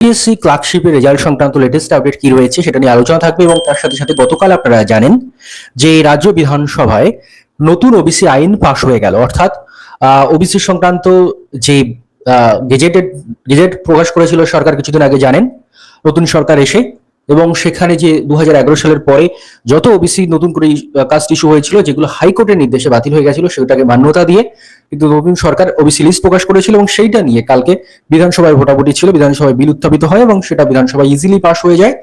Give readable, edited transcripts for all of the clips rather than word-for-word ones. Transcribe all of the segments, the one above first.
PSC ক্লার্কশিপের result সংক্রান্ত latest update কি রয়েছে সেটা নিয়ে আলোচনা থাকবে এবং তার সাথে সাথে গতকাল আপনারা জানেন যে রাজ্য বিধানসভায় নতুন ওবিসি আইন পাশ হয়ে গেল। অর্থাৎ ওবিসি সংক্রান্ত যে গেজেট প্রকাশ করেছিল সরকার কিছুদিন আগে, জানেন নতুন সরকার এসে, এবং সেখানে যে 2011 সালের পরে যত ওবিসি নতুন করে কাস্ট ইস্যু হয়েছিল, যেগুলো হাইকোর্টের নির্দেশে বাতিল হয়ে গেছিল, সেটাকে মান্যতা দিয়ে কিন্তু নতুন সরকার ওবিসি লিস্ট প্রকাশ করেছিল এবং সেইটা নিয়ে কালকে বিধানসভায় ভোটাভুটি ছিল। বিধানসভায় বিল উত্থাপিত হয় এবং সেটা বিধানসভায় ইজিলি পাস হয়ে যায়।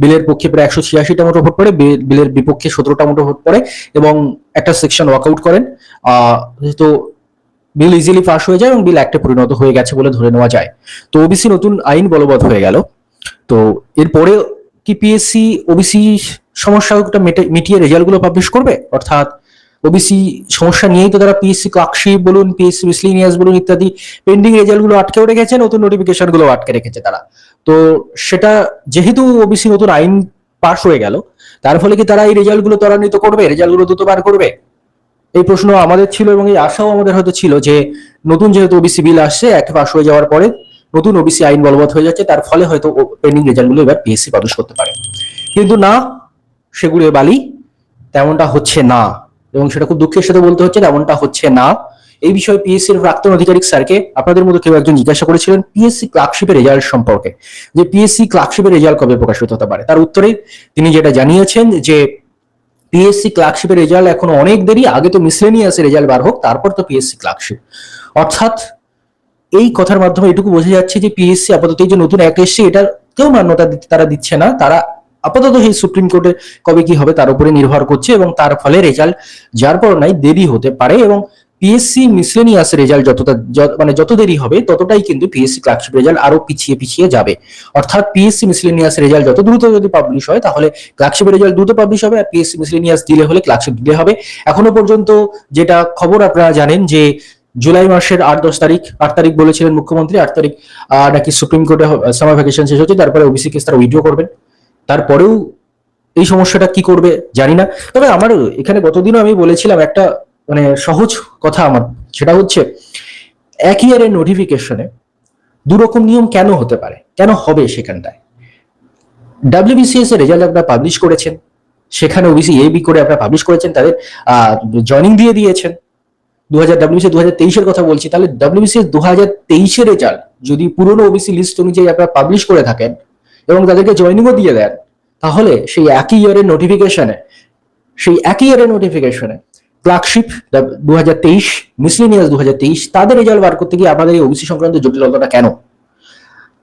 বিলের পক্ষে প্রায় 186টা মতো ভোট পড়ে, বিলের বিপক্ষে 17টা মতো ভোট পড়ে এবং একটা সেকশন ওয়াকআউট করেন। তো বিল ইজিলি পাস হয়ে যায় এবং বিল অ্যাক্টে পরিণত হয়ে গেছে বলে ধরে নেওয়া যায়। তো ওবিসি নতুন আইন বলবৎ হয়ে গেল। তো এরপরে কি পিএসসি ওবিসি সমস্যাটা মিটিয়ে রেজাল্টগুলো পাবলিশ করবে? অর্থাৎ ওবিসি সমস্যা নিয়েই তো তারা পিএসসি ক্লার্কশিপ বলুন, পিএসসি মিসলিনিয়াস বলুন ইত্যাদি পেন্ডিং রেজাল্টগুলো আটকেও রেখেছে, নতুন নোটিফিকেশনগুলো আটকে রেখেছে তারা। তো সেটা যেহেতু ওবিসি নতুন আইন পাস হয়ে গেল, তার ফলে কি তারা এই রেজাল্টগুলো ত্বরান্বিত করবে, রেজাল্টগুলো দ্রুত বার করবে? এই প্রশ্ন আমাদের ছিল এবং এই আশাও আমাদের হয়তো ছিল যে নতুন যেহেতু ওবিসি বিল আসছে, একটা পাস হয়ে যাওয়ার পরে নতুন ওবিসি আইন বলবৎ হয়ে যাচ্ছে, তার ফলে হয়তো পেন্ডিং রেজাল্টগুলো এবার পিএসসি পাবলিশ করতে পারে। কিন্তু না, সেগুলো বালি, তেমনটা হচ্ছে না এবং সেটা খুব দুঃখের সাথে বলতে হচ্ছে তেমনটা হচ্ছে না। এই বিষয়ে পিএসসি এর প্রাক্তন আধিকারিক স্যারকে আপনাদের মধ্যে কেউ একজন জিজ্ঞাসা করেছিলেন পিএসসি ক্লার্কশিপের রেজাল্ট সম্পর্কে, যে পিএসসি ক্লার্কশিপের রেজাল্ট কবে প্রকাশিত হতে পারে। তার উত্তরে তিনি যেটা জানিয়েছেন যে পিএসসি ক্লার্কশিপের রেজাল্ট এখনো অনেক দেরি, আগে তো মিসলেনিয়াসের রেজাল্ট বার হোক, তারপর তো পিএসসি ক্লার্কশিপ। অর্থাৎ এই কথার মাধ্যমে এটুকু বোঝা যাচ্ছে যে পিএসসি আপাতত এই যে নতুন অ্যাক্ট এসছে এটাকেও মান্যতা তারা দিচ্ছে না। তারা আপাতত সেই সুপ্রিম কোর্টে কবে কি হবে তার উপরে নির্ভর করছে এবং তার ফলে রেজাল্ট যার পর নাই দেরি হতে পারে এবং পিএসসি মিসলেনিয়াস রেজাল্ট যত দেরি হবে ততটাই কিন্তু পিএসসি ক্লার্কশিপ রেজাল্ট আরো পিছিয়ে পিছিয়ে যাবে। অর্থাৎ পিএসসি মিসলেনিয়াস রেজাল্ট যত দ্রুত যদি পাবলিশ হয় তাহলে ক্লার্কশিপের রেজাল্ট দ্রুত পাবলিশ হবে, আর পিএসসি মিসলেনিয়াস ডিলে হলে ক্লার্কশিপ ডিলে হবে। এখনো পর্যন্ত যেটা খবর আপনারা জানেন যে জুলাই মাসের 8 তারিখ বলেছিলেন মুখ্যমন্ত্রী, 8 তারিখ নাকি সুপ্রিম কোর্টে সামার ভ্যাকেশন শেষ হচ্ছে, তারপরে ওবিসি কেস তারা উইথড্র করবেন। তারপরেও এই সমস্যাটা কি করবে জানি না। তবে আমার এখানে গতদিনও আমি বলেছিলাম একটা সহজ কথা আমার, সেটা হচ্ছে এক ইয়ারের নোটিফিকেশনে দুরকম নিয়ম কেন হতে পারে, কেন হবে সেখানটায়। ডাব্লিউবিসিএস এর রেজাল্ট আপনারা পাবলিশ করেছেন, সেখানে ওবিসি এ বি করে আপনারা পাবলিশ করেছেন, তাদের জয়নিং দিয়ে দিয়েছেন। ডাব্লিউবিসি 2023-এর কথা বলছি, তাহলে ডাব্লিউবিসিএস 2023-এর রেজাল্ট যদি পুরনো ওবিসি লিস্ট অনুযায়ী আপনারা পাবলিশ করে থাকেন এবং তাদেরকে জয়নিংও দিয়ে দেন, তাহলে সেই একই ইয়ারের নোটিফিকেশনে ক্লার্কশিপ 2023, মিসলেনিয়াস 2023 তাদের রেজাল্ট বার করতে গিয়ে আপনাদের এই ওবিসি সংক্রান্ত জটিলতাটা কেন?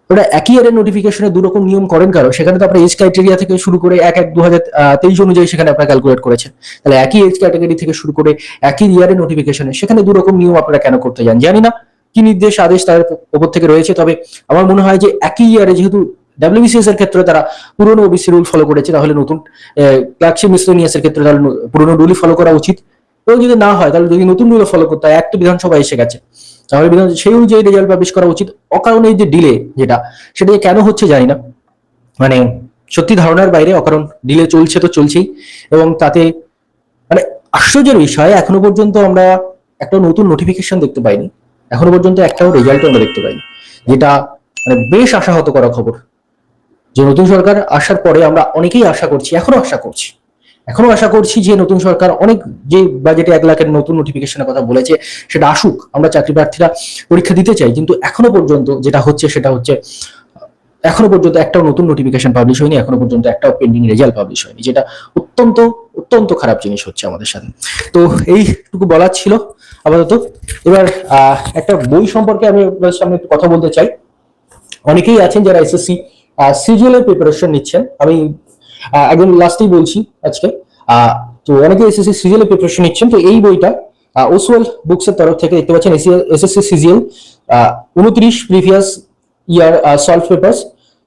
ওরা একই ইয়ারের নোটিফিকেশনে দুরকম নিয়ম করেন কারণ সেখানে তো আপনার এজ ক্রাইটেরিয়া থেকে শুরু করে 1/1/2023 অনুযায়ী সেখানে আপনারা ক্যালকুলেট করেছেন। তাহলে একই এজ ক্যাটাগরি থেকে শুরু করে একই ইয়ারের নোটিফিকেশনে সেখানে দুরকম নিয়ম আপনারা কেন করতে যান জানি না, কি নির্দেশ আদেশ তাদের উপর থেকে রয়েছে। তবে আমার মনে হয় যে একই ইয়ারে যেহেতু ডাব্লিউবিসিএস এর ক্ষেত্রে তারা পুরনো ওবিসি রুল ফলো করেছে, তাহলে নতুন ক্লার্কশিপ মিসলেনিয়াস এর ক্ষেত্রে তাহলে পুরনো রুলই ফলো করা উচিত। এবং যদি না হয় তাহলে যদি নতুন রুল ফলো করতে হয়, একটা বিধানসভা এসে গেছে, তাহলে সেই অনুযায়ী রেজাল্ট পাবলিশ করা উচিত। অকারণে এই যে ডিলে সেটা কেন হচ্ছে জানি না, সত্যি ধারণার বাইরে। অকারণ ডিলে চলছে তো চলছেই এবং তাতে আশ্চর্যের বিষয় এখনো পর্যন্ত আমরা একটা নতুন নোটিফিকেশন দেখতে পাইনি, এখনো পর্যন্ত একটাও রেজাল্ট আমরা দেখতে পাইনি, যেটা বেশ আশাহত করা খবর। যে নতুন সরকার আসার পরে আমরা অনেকেই এখনো আশা করছি যে নতুন সরকার অনেক যে বাজেটে 1 লাখের নতুন নোটিফিকেশনের কথা বলেছে সেটা আসুক, আমরা চাকরি প্রার্থীরা পরীক্ষা দিতে চাই। কিন্তু এখনো পর্যন্ত যেটা হচ্ছে সেটা হচ্ছে এখনো পর্যন্ত একটাও নতুন নোটিফিকেশন পাবলিশ হয়নি, এখনো পর্যন্ত একটাও পেন্ডিং রেজাল্ট পাবলিশ হয়নি, যেটা অত্যন্ত অত্যন্ত খারাপ জিনিস হচ্ছে আমাদের সাথে। তো এইটুকু বলার ছিল আপাতত। এবার একটা বই সম্পর্কে আমি আপনাদের সামনে একটু কথা বলতে চাই। অনেকেই আছেন যারা এসএসসি সিজিএল এর প্রিপারেশন নিচ্ছেন, আমি একদম লাস্টেই বলছি আজকে। তো অনেকে এসএসসি সিজিএল এর প্রিপারেশন নিচ্ছেন, তো এই বইটা ওসওয়েল বুকস এর তরফ থেকে দেখতে পাচ্ছেন SSC CGL 29 previous year solve papers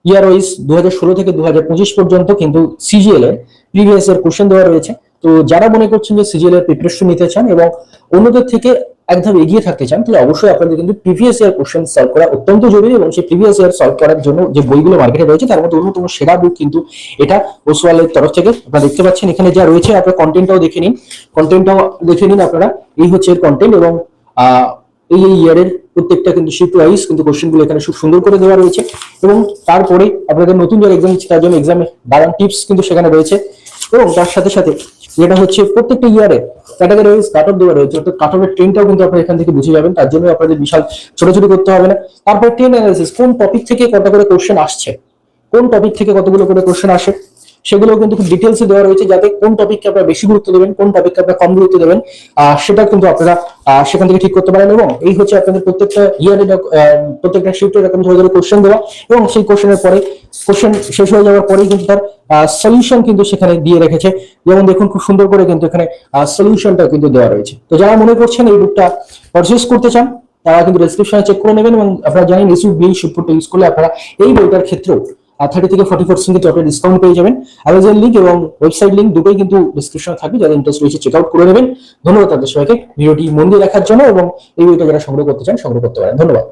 ইয়ার ওয়াইজ 2016 থেকে 2025 পর্যন্ত কিন্তু সিজিএল এর প্রিভিয়াস ইয়ার কোশ্চেন দেওয়া রয়েছে। তো যারা মনে করছেন যে সিজিএল এর প্রিপারেশন নিতে চান এবং অন্যদের থেকে এক ধাপ এগিয়ে থাকতে চান, তাহলে অবশ্যই আপনাদের কিন্তু প্রিভিয়াস ইয়ার কোশ্চেন সলভ করা অত্যন্ত জরুরি এবং সেই প্রিভিয়াস ইয়ার সলভ করার জন্য যে বইগুলো মার্কেটে রয়েছে তার মধ্যে অন্যতম সেরা বুক কিন্তু এটা ওসওয়ালের তরফ থেকে। আপনারা দেখতে পাচ্ছেন এখানে যা রয়েছে, আপনারা কন্টেন্টটাও দেখে নিন আপনারা। এই হচ্ছে এর কন্টেন্ট এবং এই ইয়ারের প্রত্যেকটা কিন্তু শিফট ওয়াইজ কিন্তু কোশ্চেনগুলো এখানে খুব সুন্দর করে দেওয়া রয়েছে। এবং তারপরে আপনাদের নতুন যারা এক্সাম দিচ্ছে তার জন্য এক্সামে দারুণ টিপস কিন্তু সেখানে রয়েছে। এবং তার সাথে সাথে যেটা হচ্ছে প্রত্যেকটা ইয়ারে ক্যাটাগরি ওয়াইজ কাট অফ দেওয়া রয়েছে, অর্থাৎ কাট অফের ট্রেনটাও কিন্তু আপনারা এখান থেকে বুঝে যাবেন, তার জন্য আপনাদের বিশাল ছোটাছুটি করতে হবে না। তারপর ট্রেন অ্যানালিসিস, কোন টপিক থেকে কত করে কোশ্চেন আসছে, কোন টপিক থেকে কতগুলো করে কোশ্চেন আসে সেগুলো কিন্তু খুব ডিটেলসে দেওয়া রয়েছে, যাতে কোন টপিককে আপনারা বেশি গুরুত্ব দেবেন, কোন টপিককে আপনারা কম গুরুত্ব দেবেন, সেটা কিন্তু আপনারা সেখান থেকে ঠিক করতে পারেন। এবং এই হচ্ছে আপনাদের প্রত্যেকটা ইয়ারে প্রত্যেকটা শিফটে এরকম ধরে ধরে কোশ্চেন দেওয়া, এবং সেই কোশ্চেনের পরে কোশ্চেন শেষ হয়ে যাওয়ার পরেই কিন্তু তার সলিউশন কিন্তু সেখানে দিয়ে রেখেছে। যেমন দেখুন খুব সুন্দর করে কিন্তু এখানে সলিউশনটা কিন্তু দেওয়া রয়েছে। তো যারা মনে করছেন এই বুকটা পারচেজ করতে চান তারা কিন্তু ডেসক্রিপশনে চেক করে নেবেন। এবং আপনারা জানেন ইস্যু বি শিপটা ইউজ করলে আপনারা এই বইটার ক্ষেত্রেও 30 থেকে 40% কিন্তু আপনারা ডিসকাউন্ট পেয়ে যাবেন। অ্যামাজন লিংক এবং ওয়েবসাইট লিংক দুটোই কিন্তু ডিসক্রিপশনে থাকবে, যাদের ইন্টারেস্ট রয়েছে চেক আউট করে নেবেন। ধন্যবাদ তাদের সবাইকে ভিডিওটি মন দিয়ে দেখার জন্য, এবং এই বইটা যারা সংগ্রহ করতে চান সংগ্রহ করতে পারেন। ধন্যবাদ।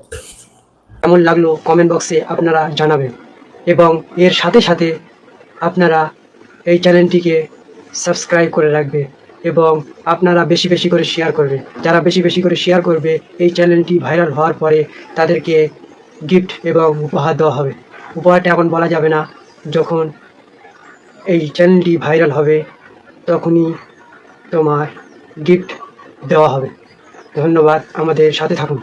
কেমন লাগলো কমেন্ট বক্সে আপনারা জানাবেন, এবং এর সাথে সাথে আপনারা এই চ্যানেলটিকে সাবস্ক্রাইব করে রাখবে, এবং আপনারা বেশি বেশি করে শেয়ার করবে। যারা বেশি বেশি করে শেয়ার করবে এই চ্যানেলটি ভাইরাল হওয়ার পরে তাদেরকে গিফট এবং উপহার দেওয়া হবে। উপহারটা এখন বলা যাবে না, যখন এই চ্যানেলটি ভাইরাল হবে তখনই তোমার গিফট দেওয়া হবে। ধন্যবাদ, আমাদের সাথে থাকুন।